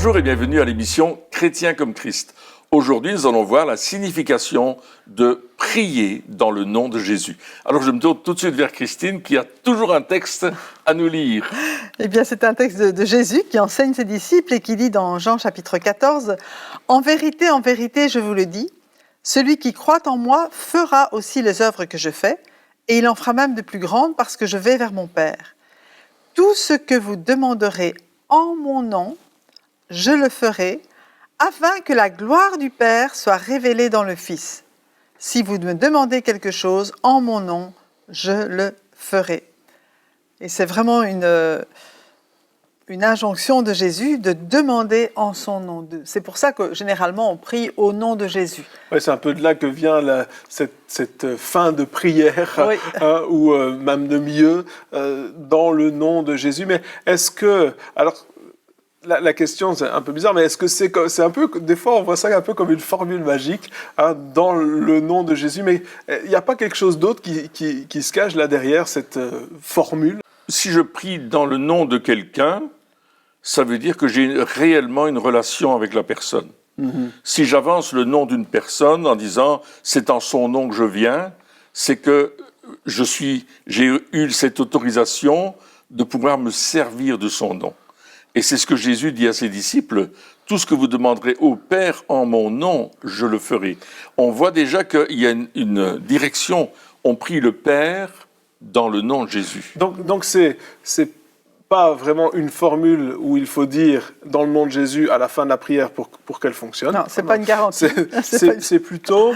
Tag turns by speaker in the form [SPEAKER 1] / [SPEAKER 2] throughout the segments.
[SPEAKER 1] Bonjour et bienvenue à l'émission Chrétien comme Christ. Aujourd'hui, nous allons voir la signification de prier dans le nom de Jésus. Alors, je me tourne tout de suite vers Christine qui a toujours un texte à nous lire.
[SPEAKER 2] Eh bien, c'est un texte de Jésus qui enseigne ses disciples et qui dit dans Jean chapitre 14 « en vérité, je vous le dis, celui qui croit en moi fera aussi les œuvres que je fais, et il en fera même de plus grandes parce que je vais vers mon Père. Tout ce que vous demanderez en mon nom, je le ferai, afin que la gloire du Père soit révélée dans le Fils. Si vous me demandez quelque chose en mon nom, je le ferai. » Et c'est vraiment une injonction de Jésus de demander en son nom. C'est pour ça que généralement on prie au nom de Jésus.
[SPEAKER 3] Ouais, c'est un peu de là que vient cette fin de prière,
[SPEAKER 2] Oui.
[SPEAKER 3] ou même de mieux, dans le nom de Jésus. Mais est-ce que... Alors, la question, c'est un peu bizarre, mais est-ce que c'est un peu... Des fois, on voit ça un peu comme une formule magique, dans le nom de Jésus, mais il n'y a pas quelque chose d'autre qui se cache là derrière cette formule?
[SPEAKER 1] Si je prie dans le nom de quelqu'un, ça veut dire que j'ai réellement une relation avec la personne. Mm-hmm. Si j'avance le nom d'une personne en disant « c'est en son nom que je viens », c'est que j'ai eu cette autorisation de pouvoir me servir de son nom. Et c'est ce que Jésus dit à ses disciples, « Tout ce que vous demanderez au Père en mon nom, je le ferai ». On voit déjà qu'il y a une direction. On prie le Père dans le nom de Jésus.
[SPEAKER 3] Donc c'est pas vraiment une formule où il faut dire dans le nom de Jésus à la fin de la prière pour qu'elle fonctionne.
[SPEAKER 2] Non, c'est pas une garantie.
[SPEAKER 3] C'est plutôt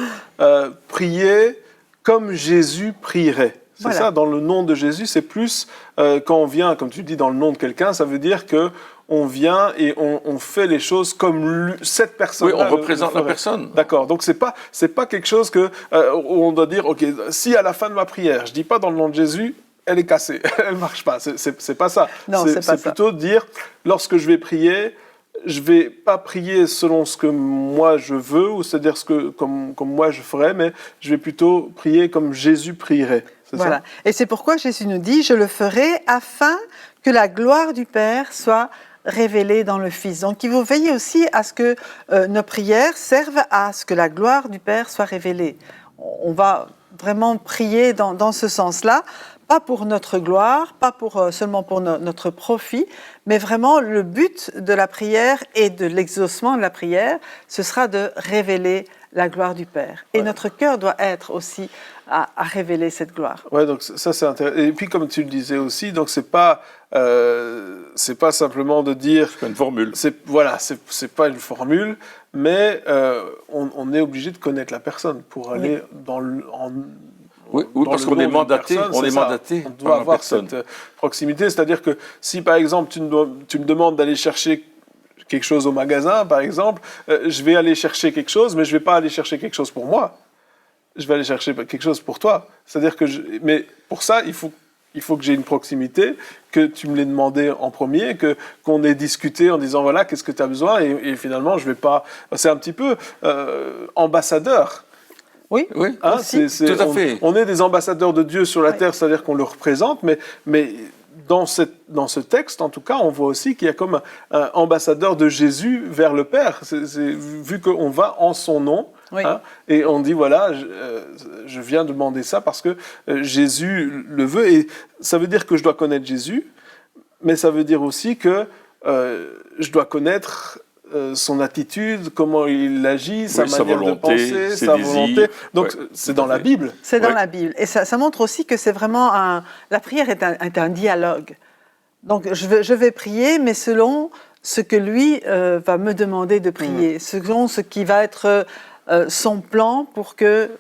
[SPEAKER 3] prier comme Jésus prierait. C'est voilà. Ça, dans le nom de Jésus, c'est plus quand on vient, comme tu dis, dans le nom de quelqu'un, ça veut dire que on vient et on fait les choses comme cette personne.
[SPEAKER 1] Oui, on représente la personne.
[SPEAKER 3] D'accord. Donc c'est pas quelque chose que où on doit dire, ok, si à la fin de ma prière, je dis pas dans le nom de Jésus, elle est cassée, elle marche pas. C'est pas ça.
[SPEAKER 2] Non, c'est pas ça.
[SPEAKER 3] C'est plutôt dire, lorsque je vais prier, je vais pas prier selon ce que moi je veux, ou c'est-à-dire comme moi je ferais, mais je vais plutôt prier comme Jésus prierait.
[SPEAKER 2] Voilà.
[SPEAKER 3] Ça?
[SPEAKER 2] Et c'est pourquoi Jésus nous dit, je le ferai afin que la gloire du Père soit révélée dans le Fils. Donc il faut veiller aussi à ce que nos prières servent à ce que la gloire du Père soit révélée. On va vraiment prier dans ce sens-là, pas pour notre gloire, pas seulement pour notre profit, mais vraiment le but de la prière et de l'exaucement de la prière, ce sera de révéler la gloire du Père. Et notre cœur doit être aussi à révéler cette gloire.
[SPEAKER 3] Ouais, donc ça c'est intéressant. Et puis comme tu le disais aussi, donc c'est pas simplement de dire.
[SPEAKER 1] C'est pas une formule.
[SPEAKER 3] C'est pas une formule, mais on est obligé de connaître la personne pour aller
[SPEAKER 1] Oui, parce qu'on est mandaté. On
[SPEAKER 3] doit avoir cette proximité. C'est-à-dire que si par exemple tu me demandes d'aller chercher quelque chose au magasin, par exemple, je vais aller chercher quelque chose, mais je vais pas aller chercher quelque chose pour moi. Je vais aller chercher quelque chose pour toi. C'est-à-dire que mais pour ça, il faut que j'ai une proximité, que tu me l'aies demandé en premier, qu'on ait discuté en disant voilà, qu'est-ce que tu as besoin, et finalement, je vais pas. C'est un petit peu ambassadeur.
[SPEAKER 2] Oui,
[SPEAKER 3] hein,
[SPEAKER 1] tout à fait.
[SPEAKER 3] On est des ambassadeurs de Dieu sur la terre, c'est-à-dire qu'on le représente, mais dans ce texte, en tout cas, on voit aussi qu'il y a comme un ambassadeur de Jésus vers le Père. Vu qu'on va en son nom,
[SPEAKER 2] oui.
[SPEAKER 3] Et on dit, voilà, je viens demander ça parce que Jésus le veut. Et ça veut dire que je dois connaître Jésus, mais ça veut dire aussi que je dois connaître son attitude, comment il agit, sa manière de penser, sa volonté. Donc, c'est dans la Bible.
[SPEAKER 2] C'est dans la Bible. Et ça montre aussi que c'est vraiment la prière est un dialogue. Donc, je vais prier, mais selon ce que lui va me demander de prier, selon ce qui va être son plan pour que,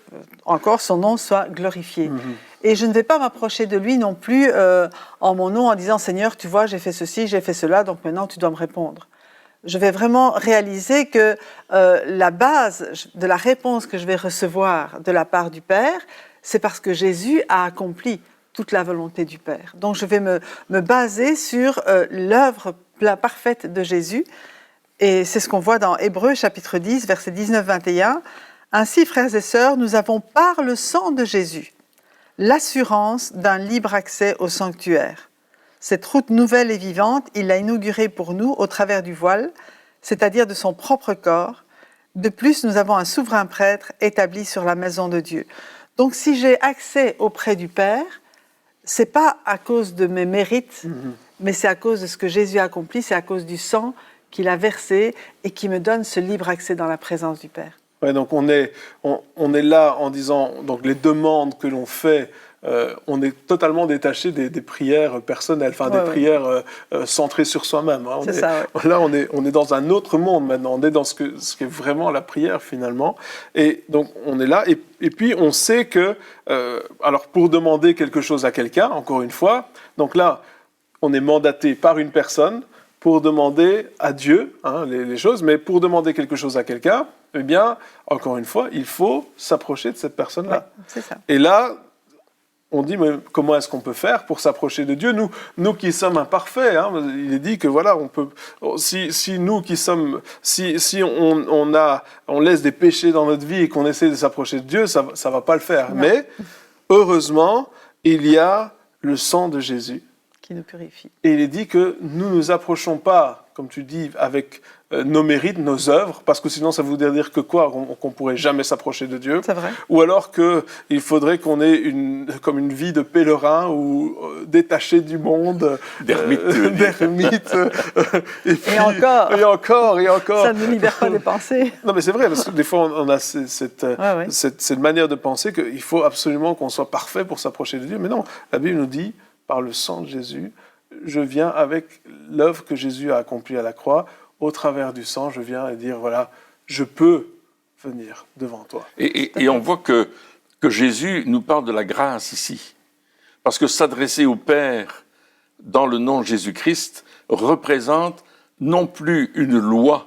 [SPEAKER 2] encore, son nom soit glorifié. Et je ne vais pas m'approcher de lui non plus en mon nom en disant « Seigneur, tu vois, j'ai fait ceci, j'ai fait cela, donc maintenant tu dois me répondre ». Je vais vraiment réaliser que la base de la réponse que je vais recevoir de la part du Père, c'est parce que Jésus a accompli toute la volonté du Père. Donc je vais me baser sur l'œuvre parfaite de Jésus. Et c'est ce qu'on voit dans Hébreux chapitre 10, versets 19-21. « Ainsi, frères et sœurs, nous avons par le sang de Jésus l'assurance d'un libre accès au sanctuaire. Cette route nouvelle et vivante, il l'a inaugurée pour nous au travers du voile, c'est-à-dire de son propre corps. De plus, nous avons un souverain prêtre établi sur la maison de Dieu. Donc, si j'ai accès auprès du Père, c'est pas à cause de mes mérites, mais c'est à cause de ce que Jésus a accompli, c'est à cause du sang qu'il a versé et qui me donne ce libre accès dans la présence du Père.
[SPEAKER 3] Ouais, donc on est là en disant donc les demandes que l'on fait, on est totalement détaché des prières personnelles, enfin des prières centrées sur soi-même. Hein. Là, on est dans un autre monde maintenant. On est dans ce qu'est vraiment la prière finalement. Et donc on est là. Et puis on sait que alors pour demander quelque chose à quelqu'un, encore une fois, donc là on est mandaté par une personne pour demander à Dieu les choses, mais pour demander quelque chose à quelqu'un, eh bien, encore une fois, il faut s'approcher de cette personne-là.
[SPEAKER 2] Oui, c'est ça.
[SPEAKER 3] Et là, on dit, mais comment est-ce qu'on peut faire pour s'approcher de Dieu ? Nous qui sommes imparfaits, il est dit que voilà, on peut, si nous qui sommes, si on laisse des péchés dans notre vie et qu'on essaie de s'approcher de Dieu, ça va pas le faire. Non. Mais heureusement, il y a le sang de Jésus
[SPEAKER 2] qui nous purifie.
[SPEAKER 3] Et il est dit que nous ne nous approchons pas, comme tu dis, avec nos mérites, nos œuvres, parce que sinon ça voudrait dire que quoi ? Qu'on pourrait jamais s'approcher de Dieu.
[SPEAKER 2] C'est vrai.
[SPEAKER 3] Ou alors qu'il faudrait qu'on ait comme une vie de pèlerin ou détaché du monde.
[SPEAKER 1] D'ermite.
[SPEAKER 2] Et encore. Ça ne nous libère pas des pensées.
[SPEAKER 3] Non mais c'est vrai, parce que des fois on a cette manière de penser qu'il faut absolument qu'on soit parfait pour s'approcher de Dieu. Mais non, la Bible nous dit, par le sang de Jésus, je viens avec l'œuvre que Jésus a accomplie à la croix. Au travers du sang, je viens et dire, voilà, je peux venir devant toi.
[SPEAKER 1] Et on voit que Jésus nous parle de la grâce ici. Parce que s'adresser au Père dans le nom de Jésus-Christ représente non plus une loi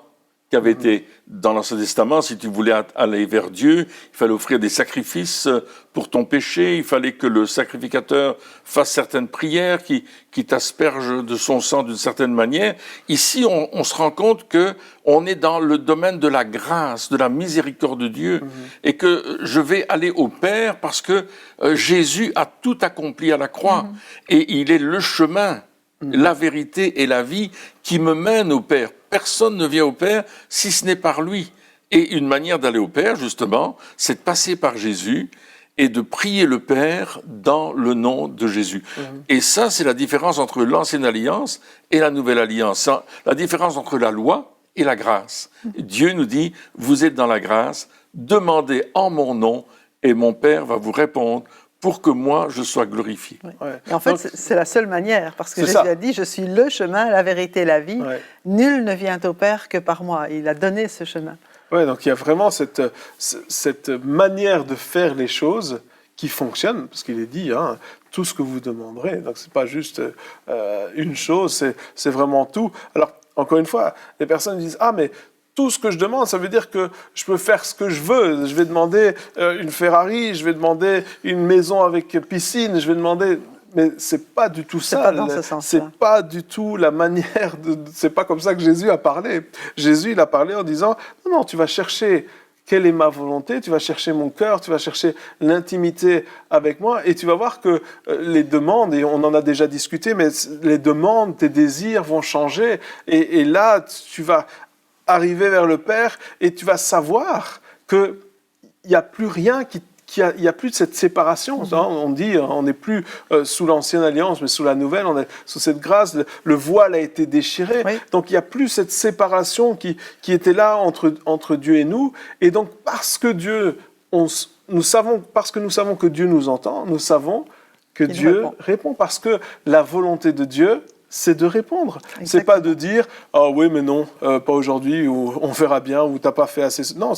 [SPEAKER 1] qui avait été dans l'Ancien Testament. Si tu voulais aller vers Dieu, il fallait offrir des sacrifices pour ton péché, il fallait que le sacrificateur fasse certaines prières qui t'aspergent de son sang d'une certaine manière. Ici, on se rend compte qu'on est dans le domaine de la grâce, de la miséricorde de Dieu, et que je vais aller au Père parce que Jésus a tout accompli à la croix, et il est le chemin, la vérité et la vie qui me mènent au Père. Personne ne vient au Père si ce n'est par lui. Et une manière d'aller au Père, justement, c'est de passer par Jésus et de prier le Père dans le nom de Jésus. Et ça, c'est la différence entre l'Ancienne Alliance et la Nouvelle Alliance. La différence entre la loi et la grâce. Dieu nous dit, vous êtes dans la grâce, demandez en mon nom et mon Père va vous répondre pour que moi, je sois glorifié.
[SPEAKER 2] Oui. Et en fait, c'est la seule manière, parce que Jésus a dit, je suis le chemin, la vérité et la vie. Nul ne vient au Père que par moi. Il a donné ce chemin.
[SPEAKER 3] Oui, donc il y a vraiment cette manière de faire les choses qui fonctionne, parce qu'il est dit, tout ce que vous demanderez. Donc ce n'est pas juste une chose, c'est vraiment tout. Alors, encore une fois, les personnes disent, mais tout ce que je demande, ça veut dire que je peux faire ce que je veux. Je vais demander une Ferrari, je vais demander une maison avec piscine, je vais demander... Mais c'est pas du tout ça.
[SPEAKER 2] C'est pas dans ce sens-là.
[SPEAKER 3] C'est pas du tout la manière de... C'est pas comme ça que Jésus a parlé. Jésus, il a parlé en disant, non, tu vas chercher quelle est ma volonté, tu vas chercher mon cœur, tu vas chercher l'intimité avec moi, et tu vas voir que les demandes, et on en a déjà discuté, mais les demandes, tes désirs vont changer, et là, tu vas arriver vers le Père et tu vas savoir qu'il n'y a plus rien il n'y a plus de cette séparation. On dit, on n'est plus sous l'Ancienne Alliance, mais sous la Nouvelle, on est sous cette grâce, le voile a été déchiré, donc il n'y a plus cette séparation qui était là entre Dieu et nous, et donc parce que nous savons que Dieu nous entend, nous savons que Dieu répond, parce que la volonté de Dieu, c'est de répondre. Exactement. C'est pas de dire « Ah oui, mais non, pas aujourd'hui, ou on verra bien, ou t'as pas fait assez... » Non,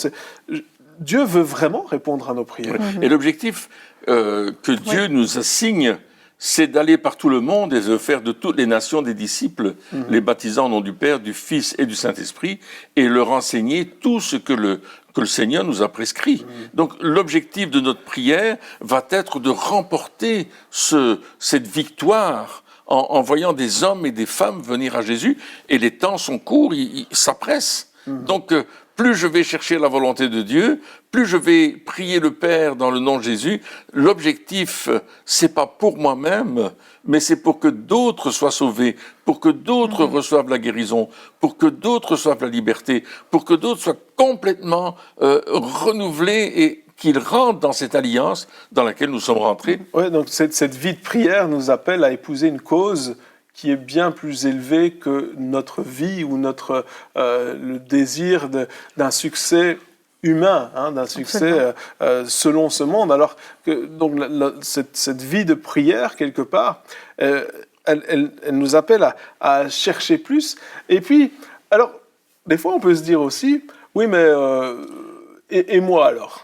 [SPEAKER 3] Dieu veut vraiment répondre à nos prières.
[SPEAKER 1] Et l'objectif que Dieu nous assigne, c'est d'aller par tout le monde et de faire de toutes les nations des disciples, les baptisant au nom du Père, du Fils et du Saint-Esprit, et leur enseigner tout ce que le Seigneur nous a prescrit. Donc l'objectif de notre prière va être de remporter cette victoire en voyant des hommes et des femmes venir à Jésus, et les temps sont courts, ça presse. Donc plus je vais chercher la volonté de Dieu, plus je vais prier le Père dans le nom de Jésus. L'objectif, c'est pas pour moi-même, mais c'est pour que d'autres soient sauvés, pour que d'autres reçoivent la guérison, pour que d'autres reçoivent la liberté, pour que d'autres soient complètement renouvelés et qu'ils rentrent dans cette alliance dans laquelle nous sommes rentrés.
[SPEAKER 3] Oui, donc cette vie de prière nous appelle à épouser une cause qui est bien plus élevée que notre vie ou le désir d'un succès humain, d'un succès selon ce monde. Alors que donc, cette vie de prière, quelque part, elle nous appelle à chercher plus. Et puis, alors, des fois, on peut se dire aussi, oui, mais et moi alors?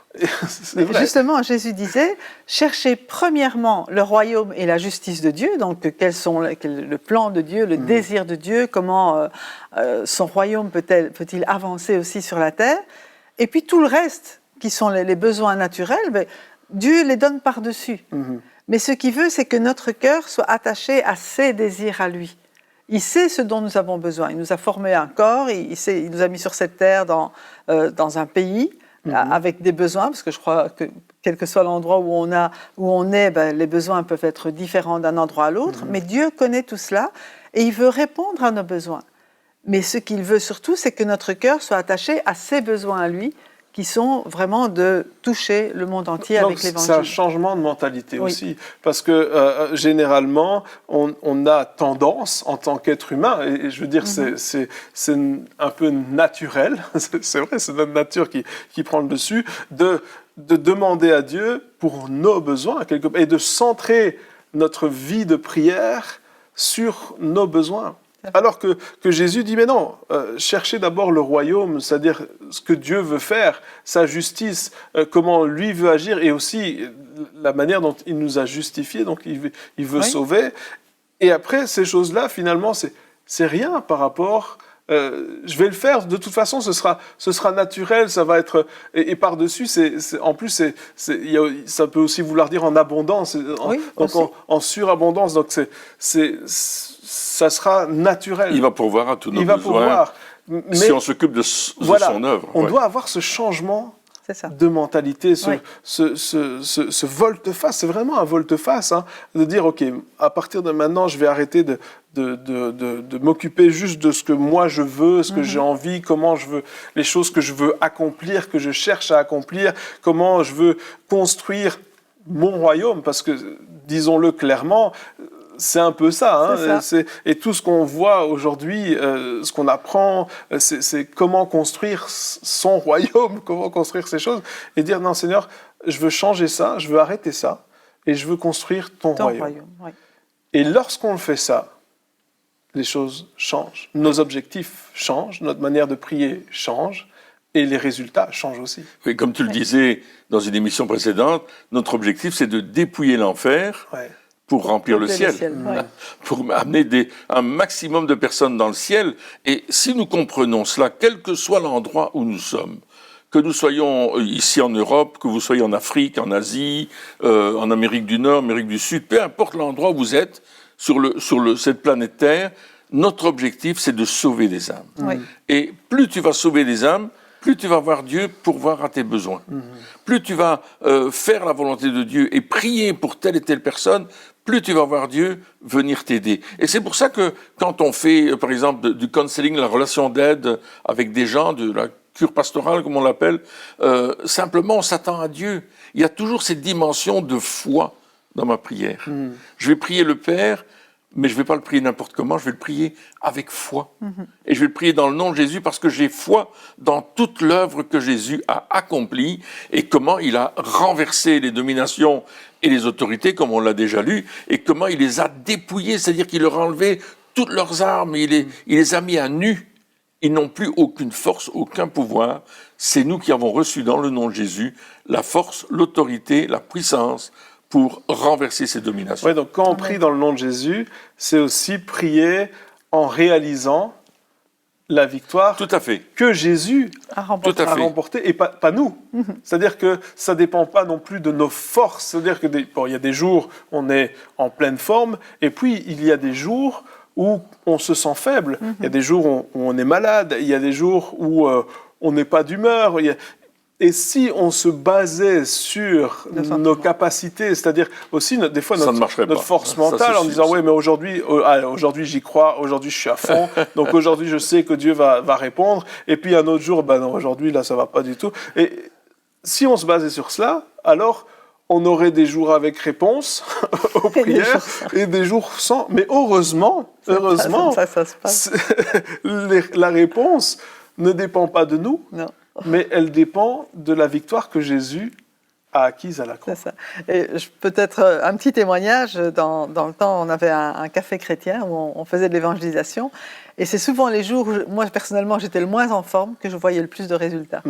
[SPEAKER 2] Justement, Jésus disait, cherchez premièrement le royaume et la justice de Dieu, donc quels sont le plan de Dieu, le désir de Dieu, comment son royaume peut-il avancer aussi sur la terre, et puis tout le reste, qui sont les besoins naturels, Dieu les donne par-dessus. Mais ce qu'il veut, c'est que notre cœur soit attaché à ses désirs à lui. Il sait ce dont nous avons besoin. Il nous a formé un corps, il nous a mis sur cette terre dans un pays, avec des besoins, parce que je crois que quel que soit l'endroit où on est, les besoins peuvent être différents d'un endroit à l'autre, mais Dieu connaît tout cela et il veut répondre à nos besoins. Mais ce qu'il veut surtout, c'est que notre cœur soit attaché à ses besoins à lui, qui sont vraiment de toucher le monde entier avec l'Évangile.
[SPEAKER 3] C'est un changement de mentalité aussi, parce que généralement, on a tendance, en tant qu'être humain, et je veux dire, c'est un peu naturel, c'est vrai, c'est notre nature qui prend le dessus, de demander à Dieu pour nos besoins, et de centrer notre vie de prière sur nos besoins. Alors que Jésus dit, mais non, cherchez d'abord le royaume, c'est-à-dire ce que Dieu veut faire, sa justice, comment lui veut agir, et aussi la manière dont il nous a justifiés, donc il veut sauver. Et après, ces choses-là, finalement, c'est rien par rapport... je vais le faire, de toute façon, ce sera naturel, ça va être... Et par-dessus, en plus, ça peut aussi vouloir dire en abondance, en surabondance, donc ça sera naturel.
[SPEAKER 1] Il va pourvoir à tous nos besoins, si on s'occupe de son œuvre.
[SPEAKER 3] On doit avoir ce changement de mentalité, ce volte-face, c'est vraiment un volte-face, de dire, ok, à partir de maintenant, je vais arrêter de m'occuper juste de ce que moi je veux, ce que j'ai envie, comment je veux, les choses que je veux accomplir, que je cherche à accomplir, comment je veux construire mon royaume, parce que, disons-le clairement, c'est un peu ça, et tout ce qu'on voit aujourd'hui, ce qu'on apprend, c'est comment construire son royaume, comment construire ces choses, et dire, non Seigneur, je veux changer ça, je veux arrêter ça, et je veux construire ton royaume. Et lorsqu'on fait ça, les choses changent, nos objectifs changent, notre manière de prier change, et les résultats changent aussi.
[SPEAKER 1] Oui, comme tu le disais dans une émission précédente, notre objectif c'est de dépouiller l'enfer, pour remplir le ciel, pour amener un maximum de personnes dans le ciel. Et si nous comprenons cela, quel que soit l'endroit où nous sommes, que nous soyons ici en Europe, que vous soyez en Afrique, en Asie, en Amérique du Nord, Amérique du Sud, peu importe l'endroit où vous êtes sur cette planète Terre, notre objectif c'est de sauver des âmes. Et plus tu vas sauver des âmes, plus tu vas voir Dieu pourvoir à tes besoins. Plus tu vas faire la volonté de Dieu et prier pour telle et telle personne, plus tu vas voir Dieu venir t'aider. Et c'est pour ça que quand on fait, par exemple, du counseling, la relation d'aide avec des gens, de la cure pastorale, comme on l'appelle, simplement on s'attend à Dieu. Il y a toujours cette dimension de foi dans ma prière. Je vais prier le Père, mais je ne vais pas le prier n'importe comment, je vais le prier avec foi. Et je vais le prier dans le nom de Jésus parce que j'ai foi dans toute l'œuvre que Jésus a accomplie et comment il a renversé les dominations et les autorités, comme on l'a déjà lu, et comment il les a dépouillées, c'est-à-dire qu'il leur a enlevé toutes leurs armes, il les a mis à nu. Ils n'ont plus aucune force, aucun pouvoir. C'est nous qui avons reçu dans le nom de Jésus la force, l'autorité, la puissance pour renverser ces dominations.
[SPEAKER 3] Oui, donc quand on prie dans le nom de Jésus, c'est aussi prier en réalisant la victoire que Jésus a remportée et pas nous. C'est-à-dire que ça ne dépend pas non plus de nos forces. C'est-à-dire qu'il y a des jours où on est en pleine forme et puis il y a des jours où on se sent faible. Il y a des jours où on est malade. Il y a des jours où on n'est pas d'humeur. Et si on se basait sur nos capacités, c'est-à-dire aussi des fois notre force mentale, en disant oui, mais aujourd'hui j'y crois, aujourd'hui je suis à fond, donc aujourd'hui je sais que Dieu va répondre, et puis un autre jour, non, aujourd'hui là ça va pas du tout. Et si on se basait sur cela, alors on aurait des jours avec réponse aux prières et des jours sans. Mais heureusement,
[SPEAKER 2] ça se passe.
[SPEAKER 3] La réponse ne dépend pas de nous.
[SPEAKER 2] Non.
[SPEAKER 3] Mais elle dépend de la victoire que Jésus a acquise à la croix.
[SPEAKER 2] C'est ça. Et peut-être un petit témoignage. Dans le temps, on avait un café chrétien où on faisait de l'évangélisation. Et c'est souvent les jours où, moi, personnellement, j'étais le moins en forme que je voyais le plus de résultats.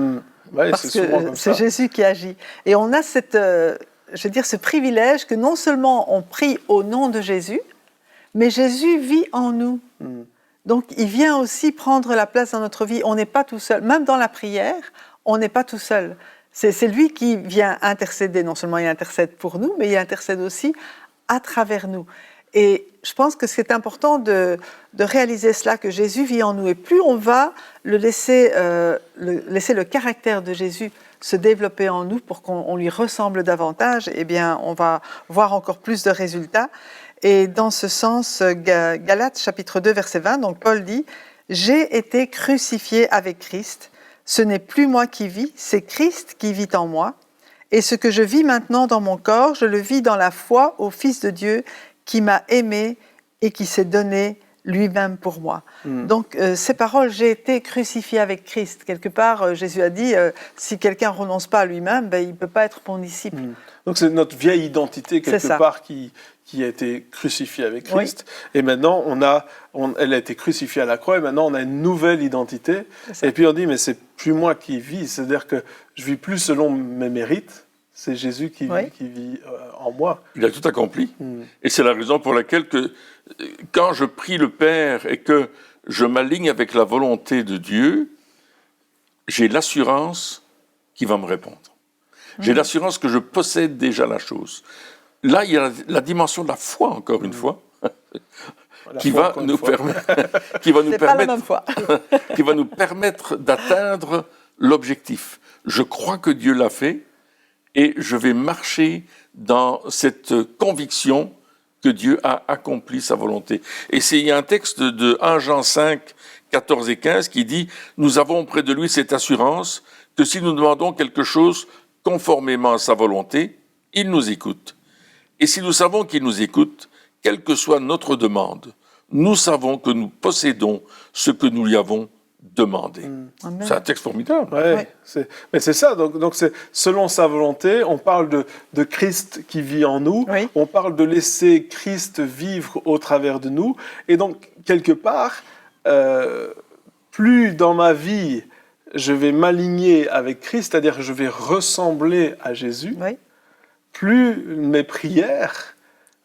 [SPEAKER 3] Ouais,
[SPEAKER 2] parce que c'est Jésus qui agit. Et on a ce privilège que non seulement on prie au nom de Jésus, mais Jésus vit en nous. Donc, il vient aussi prendre la place dans notre vie. On n'est pas tout seul. Même dans la prière, on n'est pas tout seul. C'est lui qui vient intercéder. Non seulement il intercède pour nous, mais il intercède aussi à travers nous. Et je pense que c'est important de réaliser cela, que Jésus vit en nous. Et plus on va laisser le caractère de Jésus se développer en nous pour qu'on lui ressemble davantage, eh bien, on va voir encore plus de résultats. Et dans ce sens, Galates chapitre 2, verset 20, donc Paul dit « J'ai été crucifié avec Christ. Ce n'est plus moi qui vis, c'est Christ qui vit en moi. Et ce que je vis maintenant dans mon corps, je le vis dans la foi au Fils de Dieu qui m'a aimé et qui s'est donné lui-même pour moi. » Donc, ces paroles « J'ai été crucifié avec Christ ». Quelque part, Jésus a dit si quelqu'un ne renonce pas à lui-même, il ne peut pas être mon disciple.
[SPEAKER 3] Donc, c'est notre vieille identité, quelque part, qui a été crucifiée avec Christ. Oui. Et maintenant, elle a été crucifiée à la croix, et maintenant, on a une nouvelle identité. Et puis, on dit, mais c'est plus moi qui vis, c'est-à-dire que je vis plus selon mes mérites, c'est Jésus qui vit en moi.
[SPEAKER 1] Il a tout accompli. Et c'est la raison pour laquelle quand je prie le Père et que je m'aligne avec la volonté de Dieu, j'ai l'assurance qu'il va me répondre. J'ai l'assurance que je possède déjà la chose. Là, il y a la dimension de la foi, encore une fois, qui va nous permettre d'atteindre l'objectif. Je crois que Dieu l'a fait et je vais marcher dans cette conviction que Dieu a accompli sa volonté. Et il y a un texte de 1 Jean 5, 14 et 15 qui dit « Nous avons auprès de lui cette assurance que si nous demandons quelque chose conformément à sa volonté, il nous écoute. Et si nous savons qu'il nous écoute, quelle que soit notre demande, nous savons que nous possédons ce que nous lui avons demandé. » C'est un texte formidable.
[SPEAKER 3] Ouais. Mais c'est ça, donc c'est selon sa volonté, on parle de Christ qui vit en nous, on parle de laisser Christ vivre au travers de nous, et donc quelque part, plus dans ma vie, je vais m'aligner avec Christ, c'est-à-dire que je vais ressembler à Jésus, plus mes prières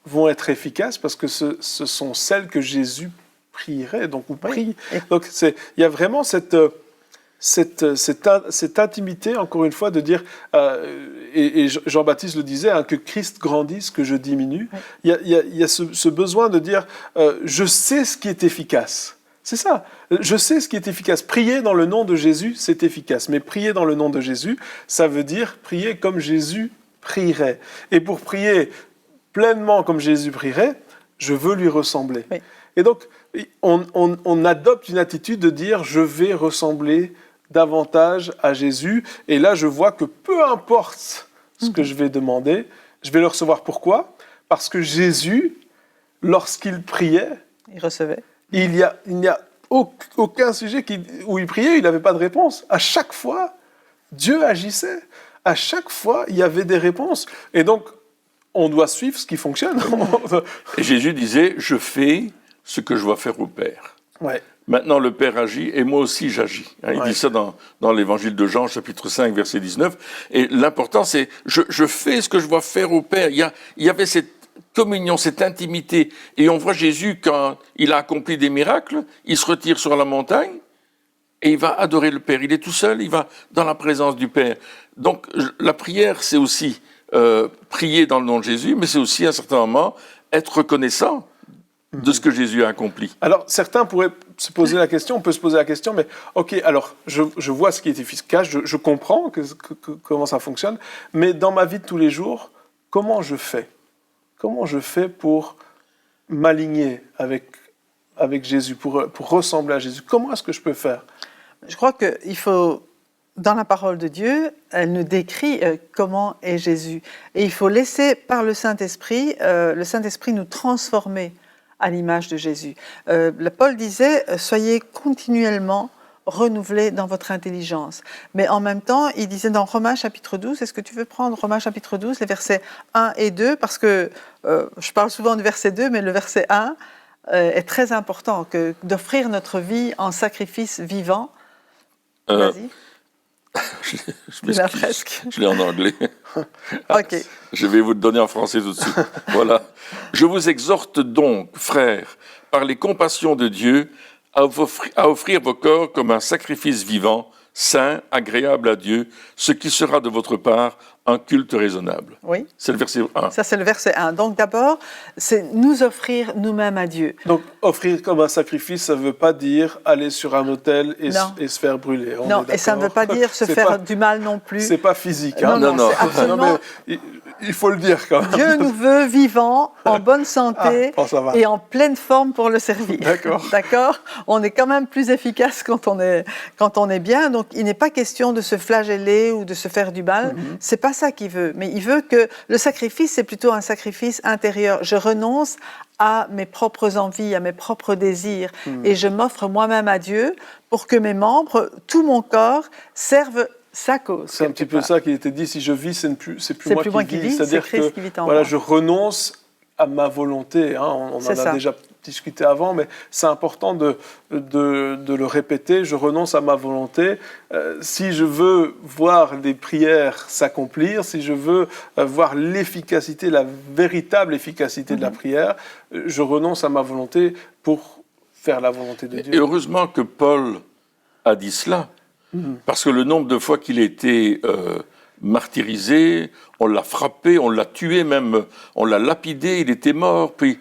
[SPEAKER 3] vont être efficaces parce que ce sont celles que Jésus prierait, donc ou prie. Donc il y a vraiment cette intimité, encore une fois, de dire, et Jean-Baptiste le disait, que Christ grandisse, que je diminue. Il y a ce besoin de dire, je sais ce qui est efficace. C'est ça, je sais ce qui est efficace. Prier dans le nom de Jésus, c'est efficace. Mais prier dans le nom de Jésus, ça veut dire prier comme Jésus prierait. Et pour prier pleinement comme Jésus prierait, je veux lui ressembler. Et donc, on adopte une attitude de dire, je vais ressembler davantage à Jésus. Et là, je vois que peu importe ce que je vais demander, je vais le recevoir. Pourquoi ? Parce que Jésus, lorsqu'il priait,
[SPEAKER 2] il recevait.
[SPEAKER 3] Il n'y a aucun sujet où il priait, il n'avait pas de réponse. À chaque fois, Dieu agissait. À chaque fois, il y avait des réponses. Et donc, on doit suivre ce qui fonctionne.
[SPEAKER 1] Et Jésus disait, je fais ce que je dois faire au Père. Maintenant, le Père agit et moi aussi j'agis. Il dit ça dans l'évangile de Jean, chapitre 5, verset 19. Et l'important, c'est, je fais ce que je dois faire au Père. Il y avait cette communion, cette intimité. Et on voit Jésus, quand il a accompli des miracles, il se retire sur la montagne et il va adorer le Père. Il est tout seul, il va dans la présence du Père. Donc la prière, c'est aussi prier dans le nom de Jésus, mais c'est aussi à un certain moment être reconnaissant de ce que Jésus a accompli.
[SPEAKER 3] Alors, certains pourraient se poser la question, on peut se poser la question, mais ok, alors je vois ce qui est efficace, je comprends comment ça fonctionne, mais dans ma vie de tous les jours, comment je fais? Comment je fais pour m'aligner avec Jésus, pour ressembler à Jésus? Comment est-ce que je peux faire?
[SPEAKER 2] Je crois qu'il faut, dans la parole de Dieu, elle nous décrit comment est Jésus. Et il faut laisser par le Saint-Esprit nous transformer à l'image de Jésus. Paul disait, soyez continuellement renouvelés dans votre intelligence. Mais en même temps, il disait dans Romains chapitre 12, est-ce que tu veux prendre Romains chapitre 12, les versets 1 et 2, parce que je parle souvent du verset 2, mais le verset 1 est très important, d'offrir notre vie en sacrifice vivant. Vas-y.
[SPEAKER 1] Je m'excuse, je l'ai en anglais.
[SPEAKER 2] Ok.
[SPEAKER 1] Je vais vous le donner en français tout de suite. Voilà. Je vous exhorte donc, frères, par les compassions de Dieu, à offrir vos corps comme un sacrifice vivant, saint, agréable à Dieu, ce qui sera de votre part un culte raisonnable.
[SPEAKER 2] Oui.
[SPEAKER 1] C'est le verset 1.
[SPEAKER 2] Ça, c'est le verset 1. Donc d'abord, c'est nous offrir nous-mêmes à Dieu.
[SPEAKER 3] Donc, offrir comme un sacrifice, ça ne veut pas dire aller sur un autel et se faire brûler.
[SPEAKER 2] Non, et ça ne veut pas dire se faire du mal non plus.
[SPEAKER 3] C'est pas physique. Hein?
[SPEAKER 2] Non. C'est absolument...
[SPEAKER 3] mais il faut le dire quand même.
[SPEAKER 2] Dieu nous veut vivants, en bonne santé et en pleine forme pour le servir. D'accord. On est quand même plus efficace quand on est bien. Donc, il n'est pas question de se flageller ou de se faire du mal. C'est pas ça qu'il veut. Mais il veut que le sacrifice, c'est plutôt un sacrifice intérieur. Je renonce à mes propres envies, à mes propres désirs, et je m'offre moi-même à Dieu pour que mes membres, tout mon corps, servent sa cause.
[SPEAKER 3] C'est un petit peu ça qui était dit, si je vis, c'est plus moi qui vis. C'est-à-dire
[SPEAKER 2] Christ qui vit en
[SPEAKER 3] moi.
[SPEAKER 2] moi.
[SPEAKER 3] Je renonce à ma volonté. Hein. On en a déjà discuté avant, mais c'est important de le répéter. Je renonce à ma volonté. Si je veux voir les prières s'accomplir, si je veux voir l'efficacité, la véritable efficacité de la prière, je renonce à ma volonté pour faire la volonté de Dieu.
[SPEAKER 1] Et heureusement que Paul a dit cela, parce que le nombre de fois qu'il a été martyrisé, on l'a frappé, on l'a tué même, on l'a lapidé, il était mort, puis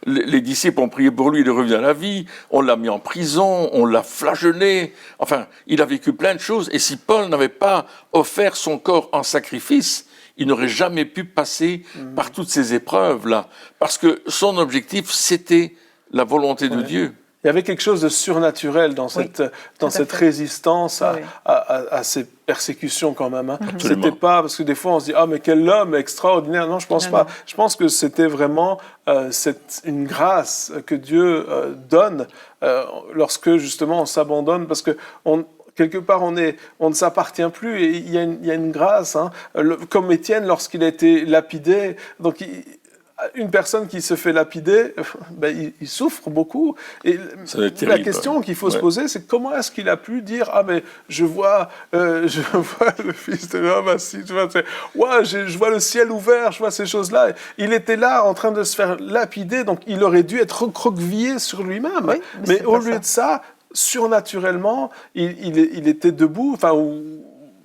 [SPEAKER 1] les disciples ont prié pour lui, il est revenu à la vie, on l'a mis en prison, on l'a flagellé, enfin, il a vécu plein de choses, et si Paul n'avait pas offert son corps en sacrifice, il n'aurait jamais pu passer par toutes ces épreuves-là, parce que son objectif, c'était la volonté de Dieu.
[SPEAKER 3] Il y avait quelque chose de surnaturel dans cette résistance à ces persécutions quand même. Hein. C'était pas, parce que des fois on se dit « Ah, mais quel homme extraordinaire !» Non, je pense pas. Je pense que c'était vraiment une grâce que Dieu donne lorsque justement on s'abandonne, parce que quelque part, on ne s'appartient plus, et il y a une grâce. Hein. Comme Étienne, lorsqu'il a été lapidé, donc une personne qui se fait lapider, il souffre beaucoup. Et la question qu'il faut se poser, c'est comment est-ce qu'il a pu dire « Ah, mais je vois le Fils de l'homme assis, je vois le ciel ouvert, je vois ces choses-là. » Il était là en train de se faire lapider, donc il aurait dû être recroquevillé sur lui-même. Oui, mais au lieu de ça, surnaturellement, il était debout,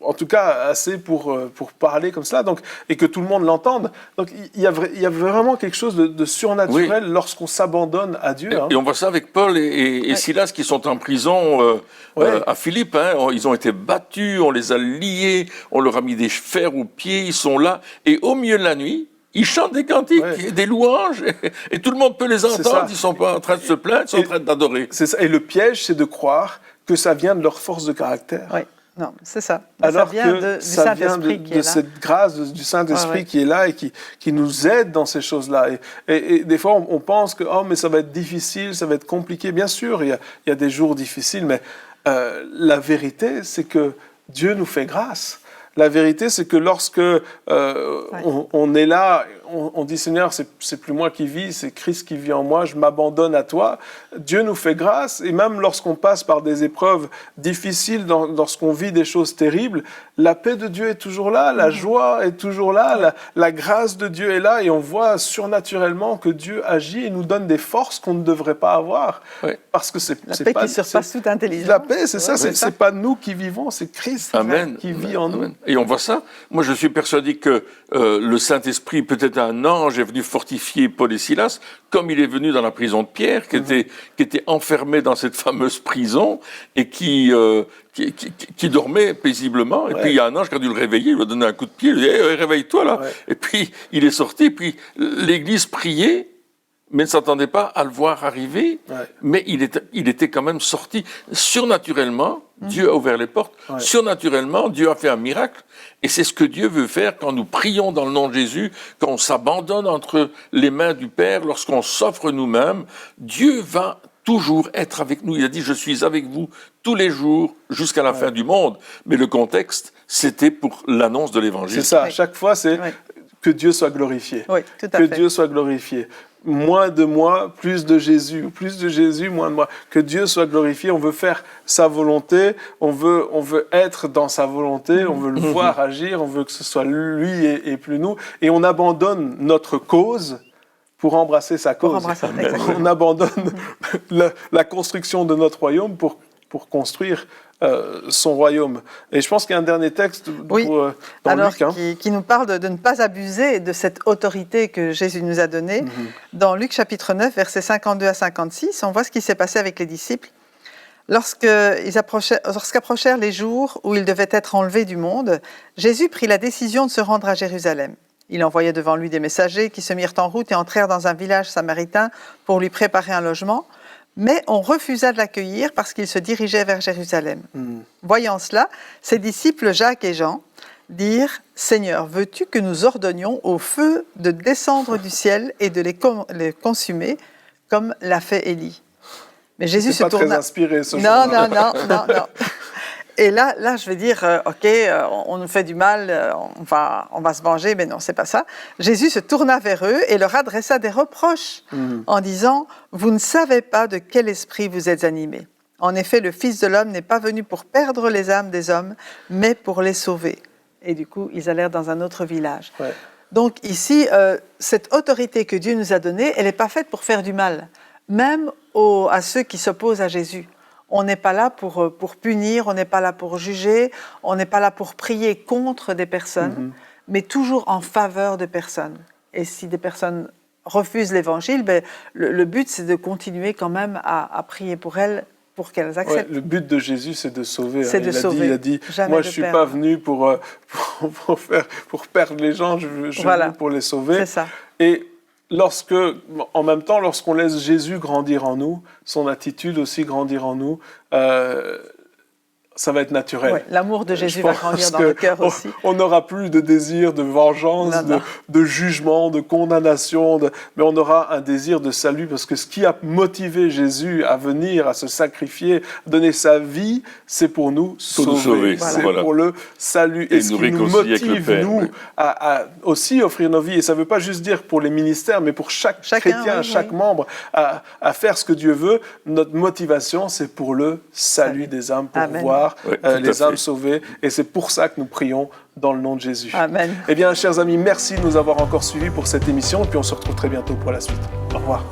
[SPEAKER 3] en tout cas assez pour parler comme cela, et que tout le monde l'entende. Donc il y a vraiment quelque chose de surnaturel lorsqu'on s'abandonne à Dieu.
[SPEAKER 1] Et on voit ça avec Paul et Silas qui sont en prison à Philippe. Hein. Ils ont été battus, on les a liés, on leur a mis des fers aux pieds, ils sont là. Et au milieu de la nuit, ils chantent des cantiques, des louanges, et tout le monde peut les entendre. Ils ne sont pas en train de se plaindre, ils sont en train d'adorer.
[SPEAKER 3] C'est ça. Et le piège, c'est de croire que ça vient de leur force de caractère.
[SPEAKER 2] Oui. Non, c'est ça.
[SPEAKER 3] Alors
[SPEAKER 2] ça vient
[SPEAKER 3] que ça vient de cette grâce du Saint-Esprit qui est là et qui nous aide dans ces choses-là. Et des fois, on pense que mais ça va être difficile, ça va être compliqué. Bien sûr, il y a des jours difficiles, mais la vérité, c'est que Dieu nous fait grâce. La vérité, c'est que lorsque on est là, on dit « Seigneur, c'est plus moi qui vis, c'est Christ qui vit en moi, je m'abandonne à toi », Dieu nous fait grâce. Et même lorsqu'on passe par des épreuves difficiles, lorsqu'on vit des choses terribles, la paix de Dieu est toujours là, la joie est toujours là, la grâce de Dieu est là, et on voit surnaturellement que Dieu agit et nous donne des forces qu'on ne devrait pas avoir. Oui. Parce que c'est
[SPEAKER 2] la paix qui surpasse toute intelligence.
[SPEAKER 3] La paix, c'est ça, c'est pas nous qui vivons, c'est Christ qui vit en nous.
[SPEAKER 1] Et on voit ça. Moi, je suis persuadé que le Saint-Esprit, peut-être un ange est venu fortifier Paul et Silas, comme il est venu dans la prison de Pierre, qui était enfermé dans cette fameuse prison et qui dormait paisiblement. Et puis il y a un ange qui a dû le réveiller, il lui a donné un coup de pied, il lui a dit hey, réveille-toi là. Ouais. Et puis il est sorti, et puis l'Église priait, mais ne s'attendait pas à le voir arriver. Ouais. Mais il était quand même sorti. Surnaturellement, Dieu a ouvert les portes. Ouais. Surnaturellement, Dieu a fait un miracle. Et c'est ce que Dieu veut faire quand nous prions dans le nom de Jésus, quand on s'abandonne entre les mains du Père, lorsqu'on s'offre nous-mêmes. Dieu va toujours être avec nous. Il a dit, je suis avec vous tous les jours jusqu'à la fin du monde. Mais le contexte, c'était pour l'annonce de l'Évangile.
[SPEAKER 3] C'est ça. À chaque fois, c'est que Dieu soit glorifié.
[SPEAKER 2] Oui, tout à fait.
[SPEAKER 3] Que Dieu soit glorifié. Moins de moi, plus de Jésus. Plus de Jésus, moins de moi. Que Dieu soit glorifié. On veut faire sa volonté. On veut être dans sa volonté. On veut le voir agir. On veut que ce soit lui et plus nous. Et on abandonne notre cause pour embrasser sa cause. On abandonne la construction de notre royaume pour construire son royaume. Et je pense qu'il y a un dernier texte dans Luc.
[SPEAKER 2] Qui nous parle de ne pas abuser de cette autorité que Jésus nous a donnée. Dans Luc chapitre 9, versets 52 à 56, on voit ce qui s'est passé avec les disciples. Lorsqu'approchèrent les jours où ils devaient être enlevés du monde, Jésus prit la décision de se rendre à Jérusalem. Il envoya devant lui des messagers qui se mirent en route et entrèrent dans un village samaritain pour lui préparer un logement. Mais on refusa de l'accueillir parce qu'il se dirigeait vers Jérusalem. Voyant cela, ses disciples Jacques et Jean dirent « Seigneur, veux-tu que nous ordonnions au feu de descendre du ciel et de les consumer comme l'a fait Élie ?» Mais Jésus se tourna...
[SPEAKER 3] C'est pas très inspiré ce
[SPEAKER 2] jour-là. Non. Et là, je vais dire, OK, on nous fait du mal, on va se venger, mais non, c'est pas ça. Jésus se tourna vers eux et leur adressa des reproches en disant, « Vous ne savez pas de quel esprit vous êtes animés. En effet, le Fils de l'homme n'est pas venu pour perdre les âmes des hommes, mais pour les sauver. » Et du coup, ils allèrent dans un autre village. Ouais. Donc ici, cette autorité que Dieu nous a donnée, elle n'est pas faite pour faire du mal, même à ceux qui s'opposent à Jésus. On n'est pas là pour punir, on n'est pas là pour juger, on n'est pas là pour prier contre des personnes, mais toujours en faveur de personnes. Et si des personnes refusent l'Évangile, le but, c'est de continuer quand même à prier pour elles, pour qu'elles acceptent.
[SPEAKER 3] Ouais, le but de Jésus, c'est de sauver.
[SPEAKER 2] C'est de sauver.
[SPEAKER 3] Il a dit, moi, je ne suis pas venu pour perdre les gens, je suis venu pour les sauver.
[SPEAKER 2] C'est ça.
[SPEAKER 3] Et en même temps, lorsqu'on laisse Jésus grandir en nous, son attitude aussi grandir en nous, ça va être naturel.
[SPEAKER 2] Ouais, l'amour de Jésus va grandir dans le cœur aussi.
[SPEAKER 3] On n'aura plus de désir de vengeance, de jugement, de condamnation, mais on aura un désir de salut, parce que ce qui a motivé Jésus à venir, à se sacrifier, à donner sa vie, c'est pour nous sauver. C'est pour le salut. Et ce qui nous motive, nous, à aussi offrir nos vies, et ça ne veut pas juste dire pour les ministères, mais pour chaque chrétien, chaque membre, à faire ce que Dieu veut, notre motivation, c'est pour le salut des âmes, pour voir les âmes sauvées, et c'est pour ça que nous prions dans le nom de Jésus.
[SPEAKER 2] Amen.
[SPEAKER 3] Eh bien, chers amis, merci de nous avoir encore suivis pour cette émission, et puis on se retrouve très bientôt pour la suite. Au revoir.